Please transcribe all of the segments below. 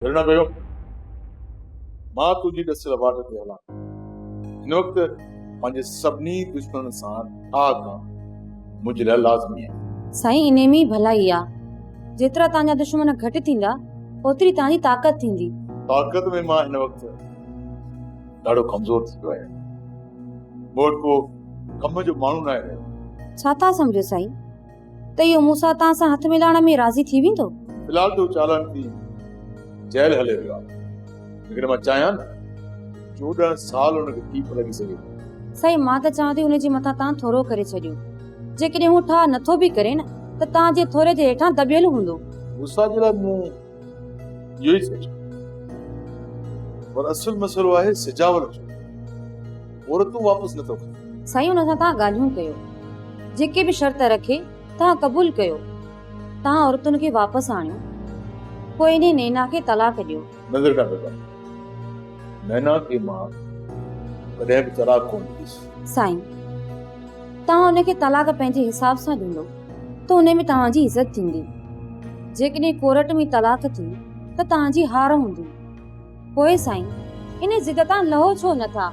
हिरण कयो मां तुंहिंजी ॾसियल वाट ते हलां हिन वक़्तु पंहिंजे सभिनी दुश्मन सां ठाह करणु मुंहिंजे लाइ लाज़मी आहे। साईं इन में भलाई आहे। जेतिरा तव्हांजा दुश्मन घटि थींदा ओतिरी तव्हांजी ताक़त थींदी। ताक़त में मां हिन वक़्तु ॾाढो कमज़ोर थी वियो आहियां। मूं वटि को कम जो माण्हू न आहे। छा था सम्झो साईं त इहो मूंसां तव्हां सां हथ मिलाइण में राज़ी थी वेंदो? फिलहाल तो चालान थी जेल हले वियो आहे, लेकिन मां चाहियां न 14 साल हुनखे टीप लॻी सघे। साईं मां त चवां थी हुनजे मथां तव्हां थोरो करे छॾियो। जेकॾहिं हू ठाह नथो बि करे न त तव्हांजे थोरे जे हेठां दबियल हूंदो। गुस्सा जे लाइ मूं इहो ई सोचियो, पर असुल मसइलो आहे सिजावल जो। औरतूं वापसि नथो करे। साईं हुन सां तव्हां ॻाल्हियूं कयो, जेके बि शर्त रखे तव्हां क़बूल कयो। तव्हां औरतुनि खे वापसि आणियो, पोइ इन नैना खे तलाक ॾियो। नज़र कान रखो, नैना खे मां कॾहिं बि तलाक कोन ॾींदुसि। साईं तव्हां हुनखे तलाक पंहिंजे हिसाब सां ॾींदो त हुन में तव्हांजी इज़त थींदी। जेकॾहिं कोर्ट में तलाक थी त तव्हांजी हार हूंदी। पोइ साईं इन ज़िद तां लहो छो नथा?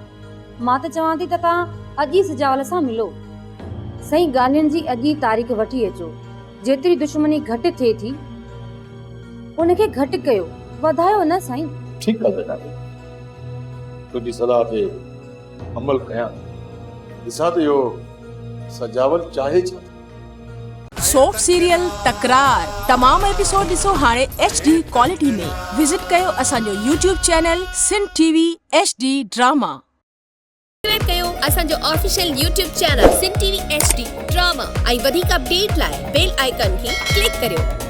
मां त चवां थी त तव्हां अॼु ई सिजावल सां मिलो। सही ॻाल्हियुनि जी अॼु ई तारीख़ वठी अचो। जेतिरी दुश्मनी घटि थिए थी उनखे घटि कयो, वधायो न साईं। ठीकु आहे बेटा, तुंहिंजी सलाह ते अमल कयां। ॾिसां त इहो सजावल चाहे छा। सोप सीरियल तकरार तमाम एपिसोड ॾिसो हाणे HD क्वालिटी में। विजिट कयो असांजो YouTube channel Sindh TV HD drama. Subscribe कयो असांजो official YouTube channel Sindh TV HD drama ऐं वधीक अपडेट लाइ बेल आइकन खे क्लिक करियो।